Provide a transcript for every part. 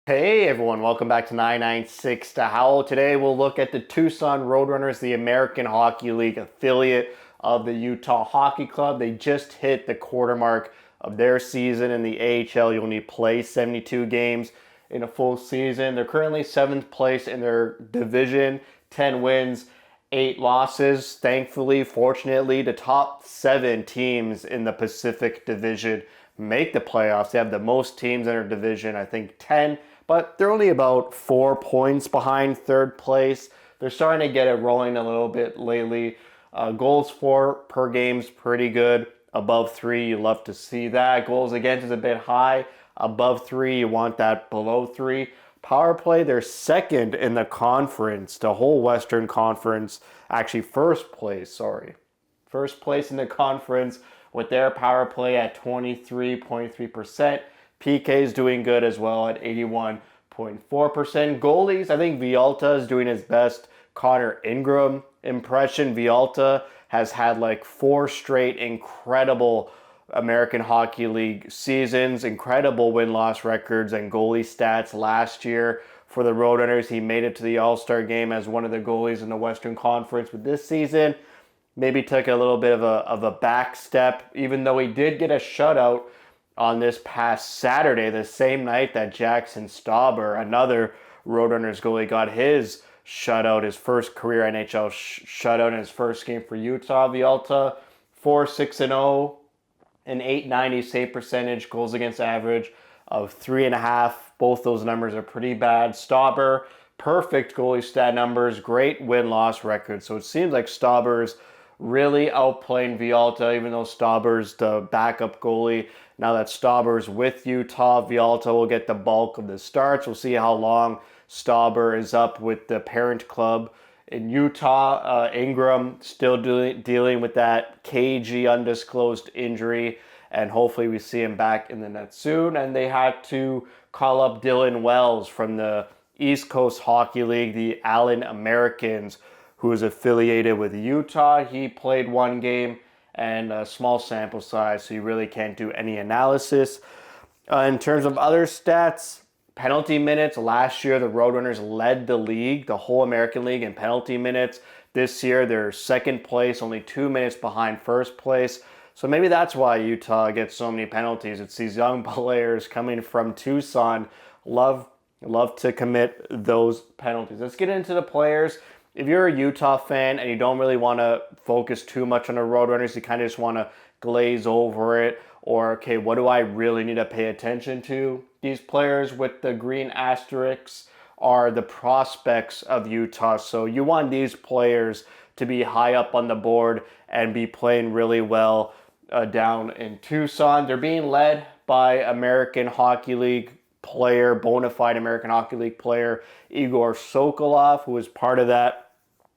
Hey everyone, welcome back to 996 to Howl. Today we'll look at the Tucson Roadrunners, the American Hockey League affiliate of the Utah Hockey Club. They just hit the quarter mark of their season in the AHL. You'll need to play 72 games in a full season. They're currently 7th place in their division, 10 wins, 8 losses. Thankfully, fortunately, the top 7 teams in the Pacific Division make the playoffs. They have the most teams in their division, I think 10, but they're only about 4 points behind third place. They're starting to get it rolling a little bit lately. Goals for per game's pretty good. Above 3, you love to see that. Goals against is a bit high. Above 3, you want that below 3. Power play, they're second in the conference, the whole Western Conference. Actually, first place in the conference with their power play at 23.3%. PK is doing good as well at 81.4%. Goalies, I think Vialta is doing his best Connor Ingram impression. Vialta has had like 4 straight incredible American Hockey League seasons, incredible win-loss records and goalie stats last year. For the Roadrunners, he made it to the All-Star game as one of the goalies in the Western Conference. But this season, maybe took a little bit of a back step, even though he did get a shutout on this past Saturday, the same night that Jackson Stauber, another Roadrunners goalie, got his shutout, his first career NHL shutout in his first game for Utah. Vialta, 4-6-0, an 890 save percentage, goals against average of 3.5. Both those numbers are pretty bad. Stauber, perfect goalie stat numbers, great win-loss record. So it seems like Stauber's really outplaying Vialta, even though Stauber's the backup goalie. Now that Stauber's with Utah, Vialta will get the bulk of the starts. We'll see how long Stauber is up with the parent club in Utah. Ingram still dealing with that cagey, undisclosed injury, and hopefully we see him back in the net soon. And they had to call up Dylan Wells from the East Coast Hockey League, the Allen Americans, who is affiliated with Utah. He played 1 game and a small sample size, so you really can't do any analysis. In terms of other stats, penalty minutes. Last year, the Roadrunners led the league, the whole American League, in penalty minutes. This year, they're second place, only 2 minutes behind first place. So maybe that's why Utah gets so many penalties. It's these young players coming from Tucson, love to commit those penalties. Let's get into the players. If you're a Utah fan and you don't really want to focus too much on the Roadrunners, you kind of just want to glaze over it, or, okay, what do I really need to pay attention to? These players with the green asterisks are the prospects of Utah. So you want these players to be high up on the board and be playing really well down in Tucson. They're being led by American Hockey League player, bona fide American Hockey League player, Igor Sokolov, who was part of that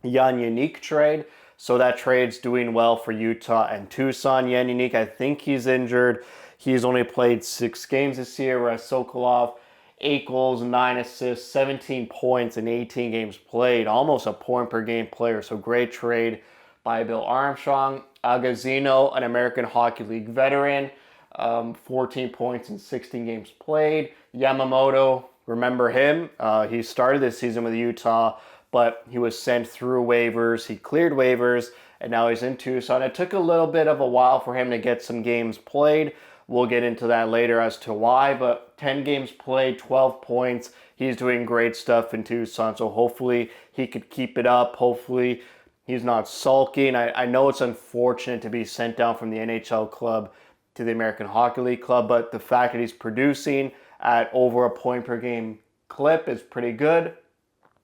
Jan Unique trade. So that trade's doing well for Utah and Tucson. Jan Unique, I think he's injured. He's only played 6 games this year, whereas Sokolov, 8 goals, 9 assists, 17 points in 18 games played. Almost a point per game player. So great trade by Bill Armstrong. Agazino, an American Hockey League veteran, 14 points in 16 games played. Yamamoto, remember him? He started this season with Utah, but he was sent through waivers. He cleared waivers, and now he's in Tucson. It took a little bit of a while for him to get some games played. We'll get into that later as to why, but 10 games played, 12 points. He's doing great stuff in Tucson, so hopefully he could keep it up. Hopefully he's not sulking. I know it's unfortunate to be sent down from the NHL club to the American Hockey League club, but the fact that he's producing at over a point per game clip is pretty good.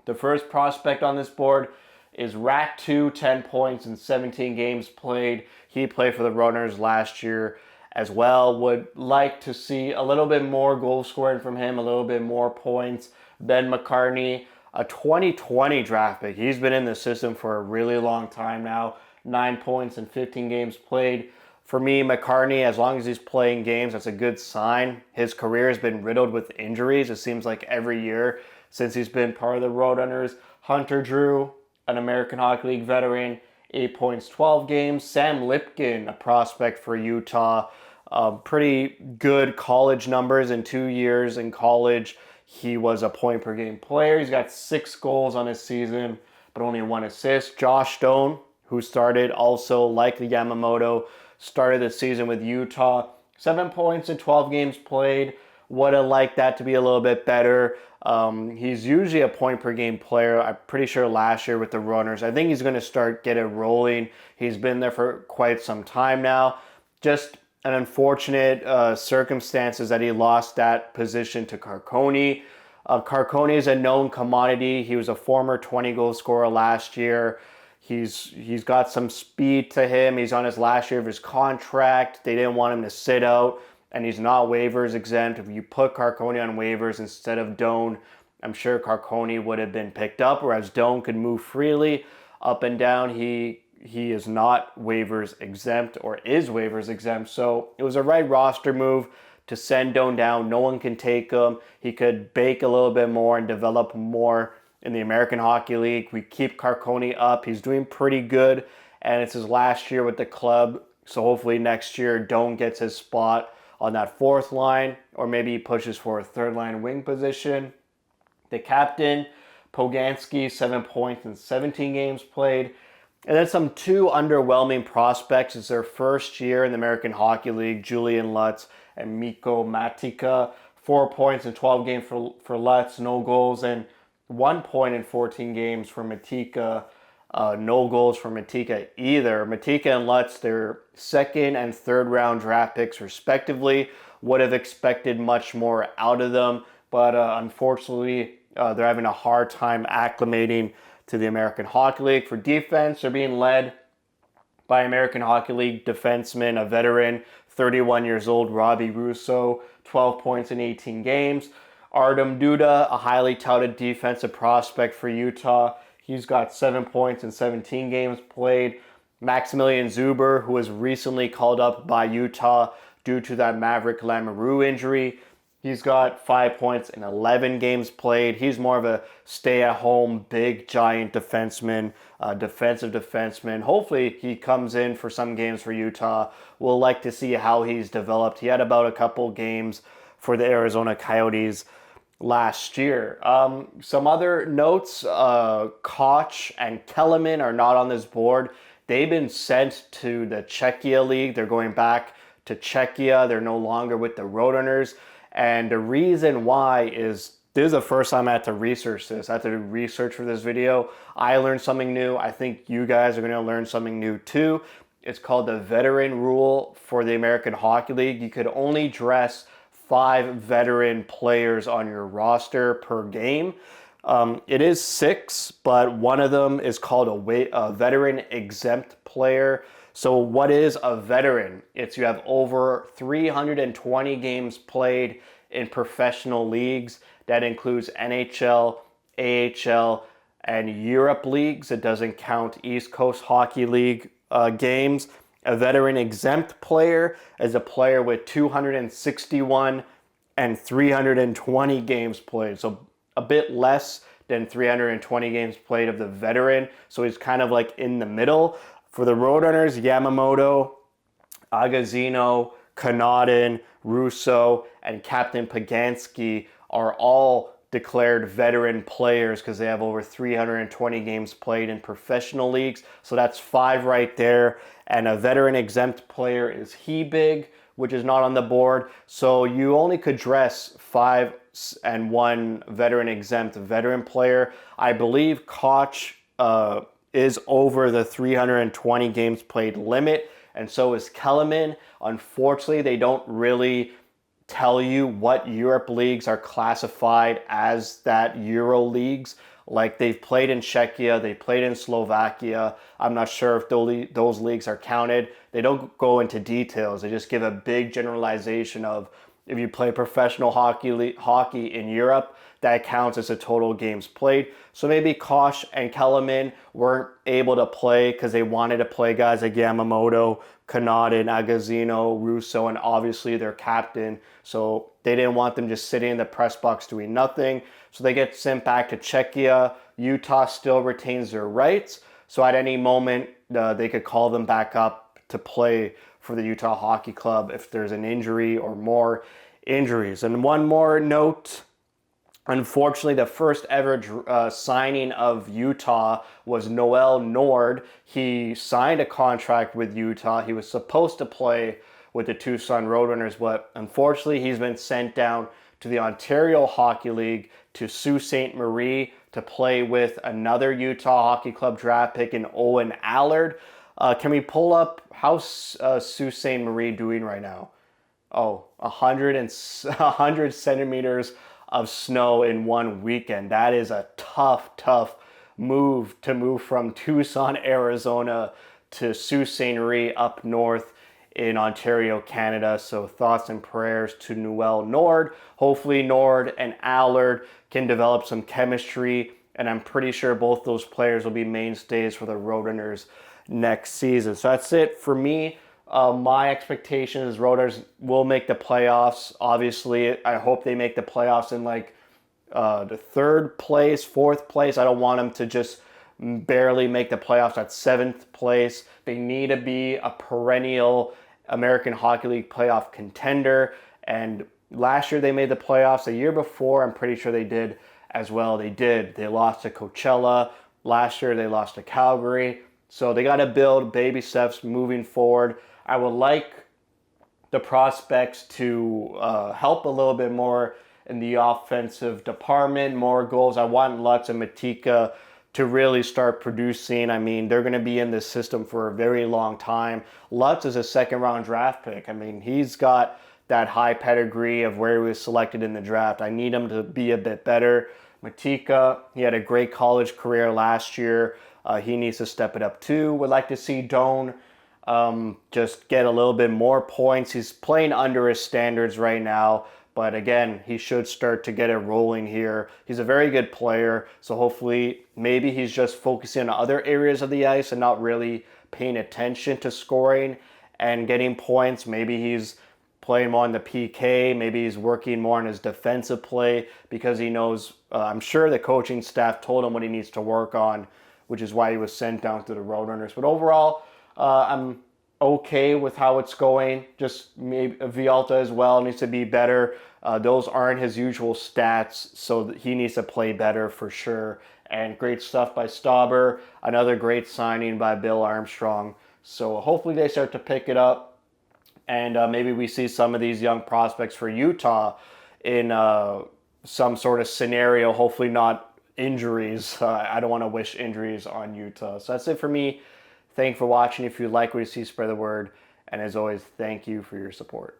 The first prospect on this board is Rat2, 10 points in 17 games played. He played for the Runners last year as well. Would like to see a little bit more goal scoring from him, a little bit more points. Ben McCartney, a 2020 draft pick. He's been in the system for a really long time now. 9 points in 15 games played. For me, McCartney, as long as he's playing games, that's a good sign. His career has been riddled with injuries. It seems like every year since he's been part of the Roadrunners. Hunter Drew, an American Hockey League veteran, 8 points, 12 games. Sam Lipkin, a prospect for Utah, pretty good college numbers in 2 years in college. he was a point per game player. He's got 6 goals on his season, but only 1 assist. Josh Stone, who started also like Yamamoto, started the season with Utah. 7 points in 12 games played. Would have liked that to be a little bit better. He's usually a point per game player. I'm pretty sure last year with the Runners. I think he's going to start get it rolling. He's been there for quite some time now. Just an unfortunate circumstances that he lost that position to Carcone. Carcone is a known commodity. He was a former 20-goal scorer last year. He's got some speed to him. He's on his last year of his contract. They didn't want him to sit out, and he's not waivers exempt. If you put Carcone on waivers instead of Doan, I'm sure Carcone would have been picked up, whereas Doan could move freely up and down. He is not waivers exempt, or is waivers exempt. So it was a right roster move to send Doan down. No one can take him. He could bake a little bit more and develop more in the American Hockey League. We keep Carcone up. He's doing pretty good, and it's his last year with the club. So hopefully next year Doan gets his spot on that 4th line, or maybe he pushes for a 3rd line wing position. The captain, Poganski, 7 points in 17 games played. And then some 2 underwhelming prospects. It's their first year in the American Hockey League, Julian Lutz and Mikko Matika. 4 points in 12 games for Lutz, no goals, and 1 point in 14 games for Matika. No goals for Matika either. Matika and Lutz, their 2nd and 3rd round draft picks respectively. Would have expected much more out of them, but unfortunately they're having a hard time acclimating to the American Hockey League. For defense, they're being led by American Hockey League defenseman, a veteran, 31 years old, Robbie Russo, 12 points in 18 games. Artem Duda, a highly touted defensive prospect for Utah. He's got 7 points in 17 games played. Maximilian Zuber, who was recently called up by Utah due to that Maverick Lamoureux injury. He's got 5 points in 11 games played. He's more of a stay-at-home, big, giant defenseman, defensive defenseman. Hopefully he comes in for some games for Utah. We'll like to see how he's developed. He had about a couple games for the Arizona Coyotes last year. Some other notes, Koch and Kellerman are not on this board. They've been sent to the Czechia League. They're going back to Czechia. They're no longer with the Roadrunners. And the reason why is, this is the first time I had to research this. I had to do research for this video. I learned something new. I think you guys are going to learn something new too. It's called the veteran rule for the American Hockey League. You could only dress 5 veteran players on your roster per game. It is 6, but one of them is called a veteran exempt player. So what is a veteran? It's you have over 320 games played in professional leagues. That includes NHL, AHL, and Europe leagues. It doesn't count East Coast Hockey League games. A veteran exempt player is a player with 261 and 320 games played. So a bit less than 320 games played of the veteran. So he's kind of like in the middle. For the Roadrunners, Yamamoto, Agazzino, Connaughton, Russo, and Captain Poganski are all declared veteran players because they have over 320 games played in professional leagues. So that's 5 right there. And a veteran exempt player is Hebig, which is not on the board. So you only could dress 5 and 1 veteran exempt veteran player. I believe Koch is over the 320 games played limit, and so is Kellerman. Unfortunately, they don't really tell you what Europe leagues are classified as that Euro leagues. Like, they've played in Czechia, they played in Slovakia. I'm not sure if those leagues are counted. They don't go into details. They just give a big generalization of, if you play professional hockey in Europe, that counts as a total games played. So maybe Koch and Kellerman weren't able to play because they wanted to play guys like Yamamoto, Connaughton, Agazzino, Russo, and obviously their captain. So they didn't want them just sitting in the press box doing nothing. So they get sent back to Czechia. Utah still retains their rights. So at any moment, they could call them back up to play for the Utah Hockey Club if there's an injury or more injuries. And one more note, Unfortunately, the first ever signing of Utah was Noel Nord. He signed a contract with Utah. He was supposed to play with the Tucson Roadrunners, but unfortunately, he's been sent down to the Ontario Hockey League to Sault Ste. Marie to play with another Utah Hockey Club draft pick in Owen Allard. Can we pull up how's Sault Ste. Marie doing right now? Oh, 100 centimeters of snow in one weekend. That is a tough move to move from Tucson, Arizona to Sault Ste. Marie up north in Ontario, Canada. So thoughts and prayers to Noel Nord. Hopefully Nord and Allard can develop some chemistry, and I'm pretty sure both those players will be mainstays for the Roadrunners next season. So that's it for me. My expectation is Roadrunners will make the playoffs. Obviously, I hope they make the playoffs in like the third place, fourth place. I don't want them to just barely make the playoffs at seventh place. They need to be a perennial American Hockey League playoff contender. And last year they made the playoffs. The year before, I'm pretty sure they did as well. They did. They lost to Coachella. Last year they lost to Calgary. So they got to build baby steps moving forward. I would like the prospects to help a little bit more in the offensive department, more goals. I want Lutz and Matika to really start producing. I mean, they're going to be in this system for a very long time. Lutz is a second-round draft pick. I mean, he's got that high pedigree of where he was selected in the draft. I need him to be a bit better. Matika, he had a great college career last year. He needs to step it up too. Would like to see Doan just get a little bit more points. He's playing under his standards right now, but again, he should start to get it rolling here. He's a very good player, so hopefully maybe he's just focusing on other areas of the ice and not really paying attention to scoring and getting points. Maybe he's playing more on the PK. Maybe he's working more on his defensive play because he knows, I'm sure the coaching staff told him what he needs to work on, which is why he was sent down to the Roadrunners. But overall, I'm okay with how it's going. Just maybe Vialta as well needs to be better. Those aren't his usual stats, so he needs to play better for sure. And great stuff by Stauber. Another great signing by Bill Armstrong. So hopefully they start to pick it up, and maybe we see some of these young prospects for Utah in some sort of scenario. Hopefully not injuries. I don't want to wish injuries on Utah. So that's it for me. Thank you for watching. If you like what you see, spread the word. And as always, thank you for your support.